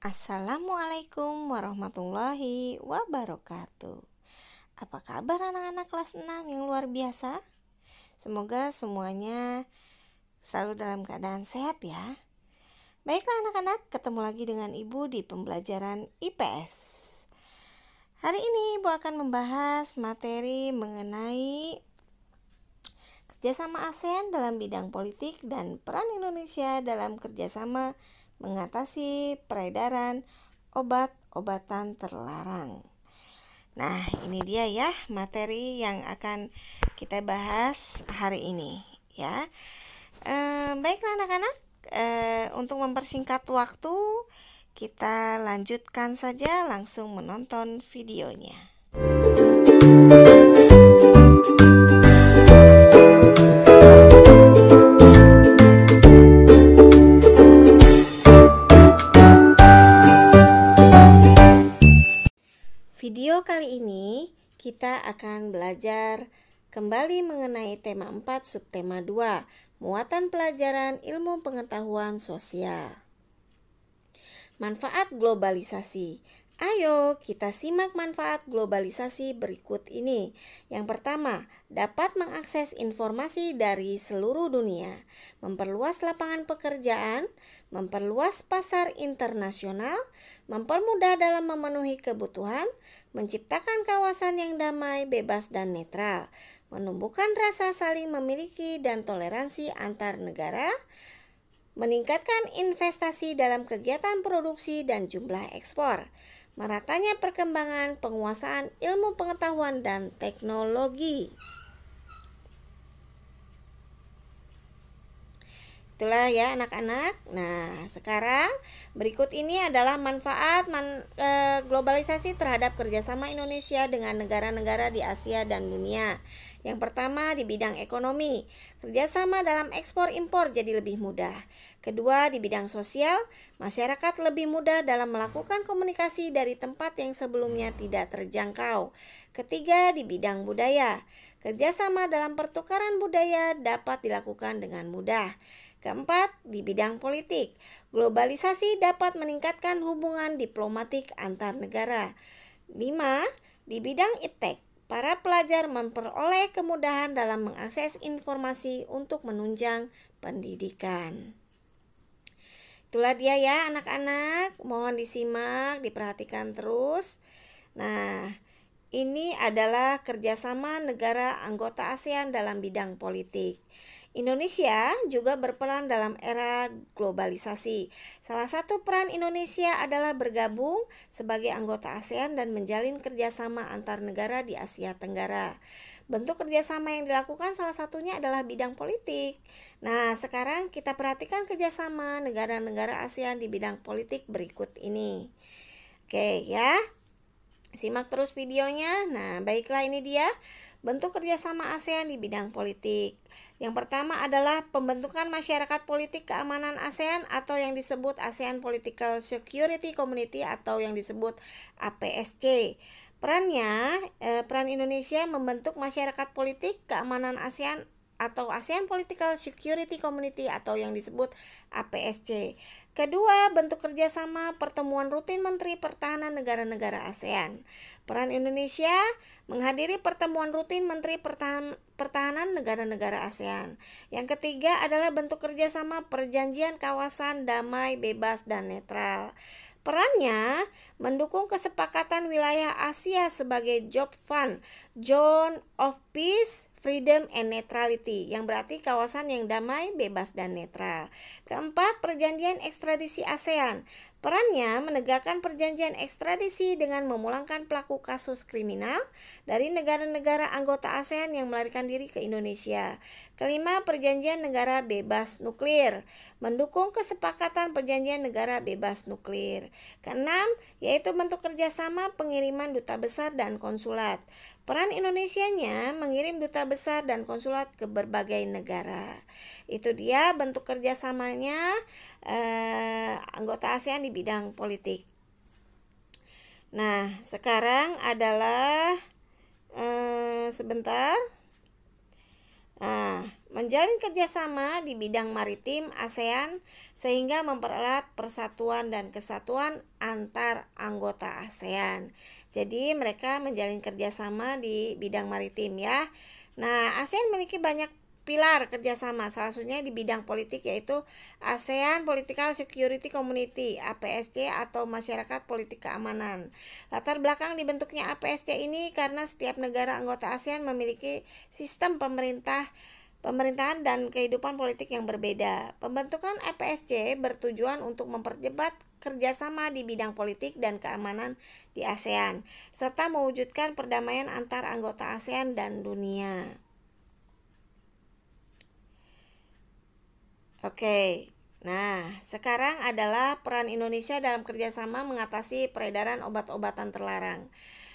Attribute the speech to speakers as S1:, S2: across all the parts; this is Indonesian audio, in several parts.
S1: Assalamualaikum warahmatullahi wabarakatuh. Apa kabar anak-anak kelas 6 yang luar biasa? Semoga semuanya selalu dalam keadaan sehat ya. Baiklah anak-anak, ketemu lagi dengan Ibu di pembelajaran IPS. Hari ini Ibu akan membahas materi mengenai kerjasama ASEAN dalam bidang politik dan peran Indonesia dalam kerjasama mengatasi peredaran obat-obatan terlarang. Nah, ini dia ya materi yang akan kita bahas hari ini ya. Baiklah anak-anak, untuk mempersingkat waktu, kita lanjutkan saja langsung menonton videonya. Video kali ini kita akan belajar kembali mengenai tema 4 subtema 2, muatan pelajaran ilmu pengetahuan sosial. Manfaat globalisasi. Ayo kita simak manfaat globalisasi berikut ini. Yang pertama, dapat mengakses informasi dari seluruh dunia, memperluas lapangan pekerjaan, memperluas pasar internasional, mempermudah dalam memenuhi kebutuhan, menciptakan kawasan yang damai, bebas, dan netral, menumbuhkan rasa saling memiliki dan toleransi antar negara, meningkatkan investasi dalam kegiatan produksi dan jumlah ekspor, meratanya perkembangan penguasaan ilmu pengetahuan dan teknologi. Itulah ya anak-anak. Nah, sekarang berikut ini adalah manfaat globalisasi terhadap kerjasama Indonesia dengan negara-negara di Asia dan dunia. Yang pertama, di bidang ekonomi, kerjasama dalam ekspor-impor jadi lebih mudah. Kedua, di bidang sosial, masyarakat lebih mudah dalam melakukan komunikasi dari tempat yang sebelumnya tidak terjangkau. Ketiga, di bidang budaya, kerjasama dalam pertukaran budaya dapat dilakukan dengan mudah. Keempat, di bidang politik, globalisasi dapat meningkatkan hubungan diplomatik antar negara. 5. Di bidang iptek, para pelajar memperoleh kemudahan dalam mengakses informasi untuk menunjang pendidikan. Itulah dia ya anak-anak, mohon disimak, diperhatikan terus. Nah, ini adalah kerjasama negara anggota ASEAN dalam bidang politik. Indonesia juga berperan dalam era globalisasi. Salah satu peran Indonesia adalah bergabung sebagai anggota ASEAN dan menjalin kerjasama antar negara di Asia Tenggara. Bentuk kerjasama yang dilakukan salah satunya adalah bidang politik. Nah, sekarang kita perhatikan kerjasama negara-negara ASEAN di bidang politik berikut ini. Oke ya. Simak terus videonya. Nah, baiklah ini dia bentuk kerjasama ASEAN di bidang politik. Yang pertama adalah pembentukan masyarakat politik keamanan ASEAN atau yang disebut ASEAN Political Security Community atau yang disebut APSC. Peran Indonesia membentuk masyarakat politik keamanan ASEAN atau ASEAN Political Security Community atau yang disebut APSC. Kedua, bentuk kerjasama pertemuan rutin Menteri Pertahanan negara-negara ASEAN. Peran Indonesia menghadiri pertemuan rutin Menteri Pertahanan negara-negara ASEAN. Yang ketiga adalah bentuk kerjasama perjanjian kawasan damai, bebas, dan netral. Perannya mendukung kesepakatan wilayah Asia sebagai Job Fund, Zone of Peace, Freedom and Neutrality, yang berarti kawasan yang damai, bebas, dan netral. Keempat, perjanjian ekstradisi ASEAN. Perannya menegakkan perjanjian ekstradisi dengan memulangkan pelaku kasus kriminal dari negara-negara anggota ASEAN yang melarikan diri ke Indonesia. Kelima, perjanjian negara bebas nuklir, mendukung kesepakatan perjanjian negara bebas nuklir. Keenam, yaitu bentuk kerjasama pengiriman duta besar dan konsulat. Peran Indonesianya mengirim duta besar dan konsulat ke berbagai negara. Itu dia bentuk kerjasamanya anggota ASEAN di bidang politik. Nah, sekarang adalah sebentar. Menjalin kerjasama di bidang maritim ASEAN sehingga mempererat persatuan dan kesatuan antar anggota ASEAN. Jadi mereka menjalin kerjasama di bidang maritim ya. Nah, ASEAN memiliki banyak pilar kerjasama, salah satunya di bidang politik yaitu ASEAN Political Security Community APSC atau Masyarakat Politik Keamanan. Latar belakang dibentuknya APSC ini karena setiap negara anggota ASEAN memiliki sistem pemerintahan dan kehidupan politik yang berbeda. Pembentukan APSC bertujuan untuk mempercepat kerjasama di bidang politik dan keamanan di ASEAN, serta mewujudkan perdamaian antar anggota ASEAN dan dunia. Oke, nah sekarang adalah peran Indonesia dalam kerjasama mengatasi peredaran obat-obatan terlarang.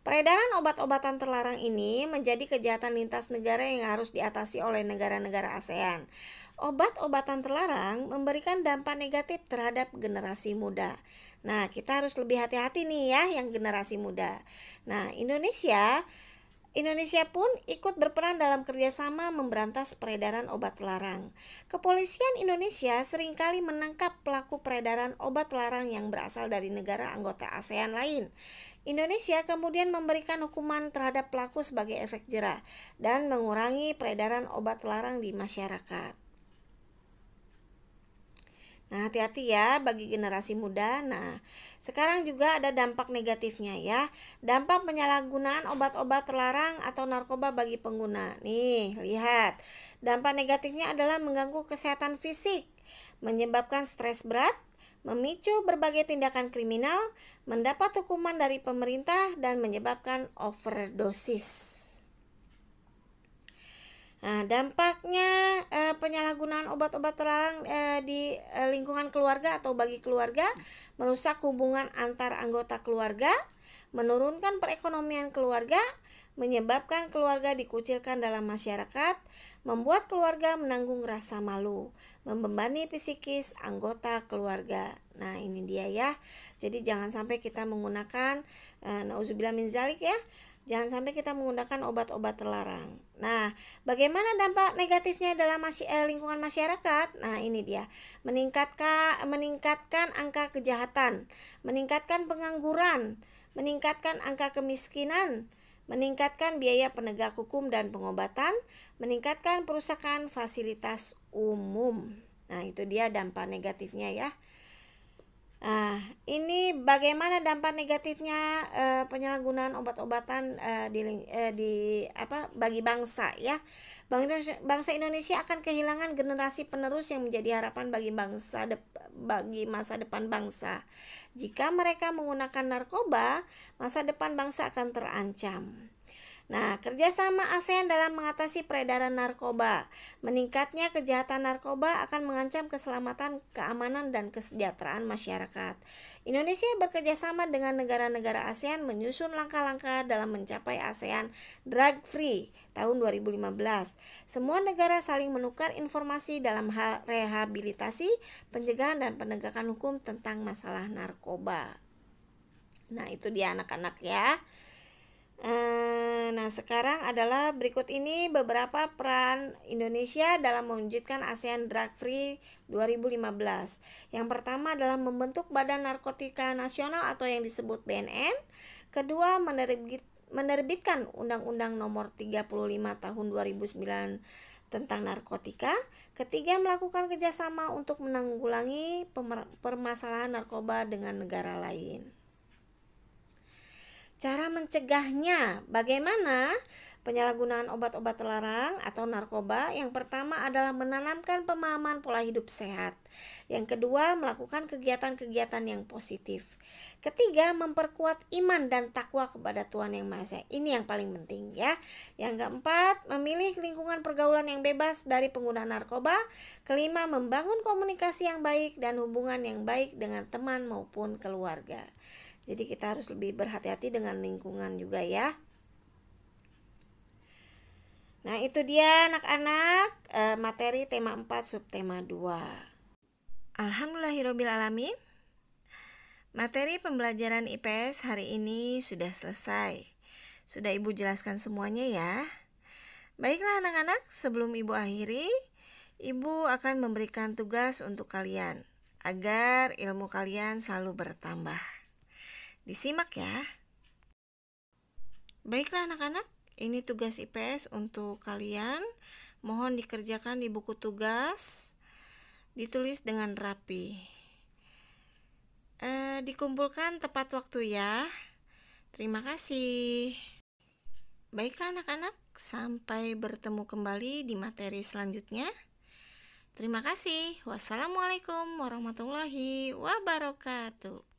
S1: Peredaran obat-obatan terlarang ini menjadi kejahatan lintas negara yang harus diatasi oleh negara-negara ASEAN. Obat-obatan terlarang memberikan dampak negatif terhadap generasi muda. Nah, kita harus lebih hati-hati nih ya yang generasi muda. Nah, Indonesia pun ikut berperan dalam kerjasama memberantas peredaran obat terlarang. Kepolisian Indonesia seringkali menangkap pelaku peredaran obat terlarang yang berasal dari negara anggota ASEAN lain. Indonesia kemudian memberikan hukuman terhadap pelaku sebagai efek jera dan mengurangi peredaran obat terlarang di masyarakat. Nah, hati-hati ya bagi generasi muda. Nah, sekarang juga ada dampak negatifnya ya. Dampak penyalahgunaan obat-obat terlarang atau narkoba bagi pengguna. Nih, lihat. Dampak negatifnya adalah mengganggu kesehatan fisik, menyebabkan stres berat, memicu berbagai tindakan kriminal, mendapat hukuman dari pemerintah, dan menyebabkan overdosis. Nah, dampaknya penyalahgunaan obat-obat terlarang di lingkungan keluarga atau bagi keluarga, merusak hubungan antar anggota keluarga, menurunkan perekonomian keluarga, menyebabkan keluarga dikucilkan dalam masyarakat, membuat keluarga menanggung rasa malu, membebani psikis anggota keluarga. Nah, ini dia ya. Jadi jangan sampai kita menggunakan nauzubillah min zalik ya. Jangan sampai kita menggunakan obat-obat terlarang. Nah, bagaimana dampak negatifnya dalam lingkungan masyarakat? Nah, ini dia. Meningkatkan angka kejahatan, meningkatkan pengangguran, meningkatkan angka kemiskinan, meningkatkan biaya penegak hukum dan pengobatan, meningkatkan perusakan fasilitas umum. Nah, itu dia dampak negatifnya ya. Nah, ini bagaimana dampak negatifnya penyalahgunaan obat-obatan bagi bangsa ya. Bangsa Indonesia akan kehilangan generasi penerus yang menjadi harapan bagi masa depan bangsa. Jika mereka menggunakan narkoba, masa depan bangsa akan terancam. Nah, kerjasama ASEAN dalam mengatasi peredaran narkoba. Meningkatnya kejahatan narkoba akan mengancam keselamatan, keamanan, dan kesejahteraan masyarakat. Indonesia bekerjasama dengan negara-negara ASEAN menyusun langkah-langkah dalam mencapai ASEAN Drug Free tahun 2015. Semua negara saling menukar informasi dalam hal rehabilitasi, pencegahan, dan penegakan hukum tentang masalah narkoba. Nah, itu dia anak-anak ya. Nah, sekarang adalah berikut ini beberapa peran Indonesia dalam mewujudkan ASEAN Drug Free 2015. Yang pertama adalah membentuk Badan Narkotika Nasional atau yang disebut BNN. Kedua, menerbitkan Undang-Undang Nomor 35 Tahun 2009 tentang narkotika. Ketiga, melakukan kerjasama untuk menanggulangi permasalahan narkoba dengan negara lain. Cara mencegahnya, bagaimana? Penyalahgunaan obat-obat terlarang atau narkoba. Yang pertama adalah menanamkan pemahaman pola hidup sehat. Yang kedua, melakukan kegiatan-kegiatan yang positif. Ketiga, memperkuat iman dan takwa kepada Tuhan Yang Maha Esa. Ini yang paling penting ya. Yang keempat, memilih lingkungan pergaulan yang bebas dari pengguna narkoba. Kelima, membangun komunikasi yang baik dan hubungan yang baik dengan teman maupun keluarga. Jadi kita harus lebih berhati-hati dengan lingkungan juga ya. Nah, itu dia anak-anak materi tema 4 subtema 2. Alhamdulillahirobbilalamin. Materi pembelajaran IPS hari ini sudah selesai. Sudah Ibu jelaskan semuanya ya. Baiklah anak-anak, sebelum Ibu akhiri, Ibu akan memberikan tugas untuk kalian agar ilmu kalian selalu bertambah. Disimak ya. Baiklah anak-anak, ini tugas IPS untuk kalian. Mohon dikerjakan di buku tugas, ditulis dengan rapi. Dikumpulkan tepat waktu ya. Terima kasih. Baiklah anak-anak, sampai bertemu kembali di materi selanjutnya. Terima kasih. Wassalamualaikum warahmatullahi wabarakatuh.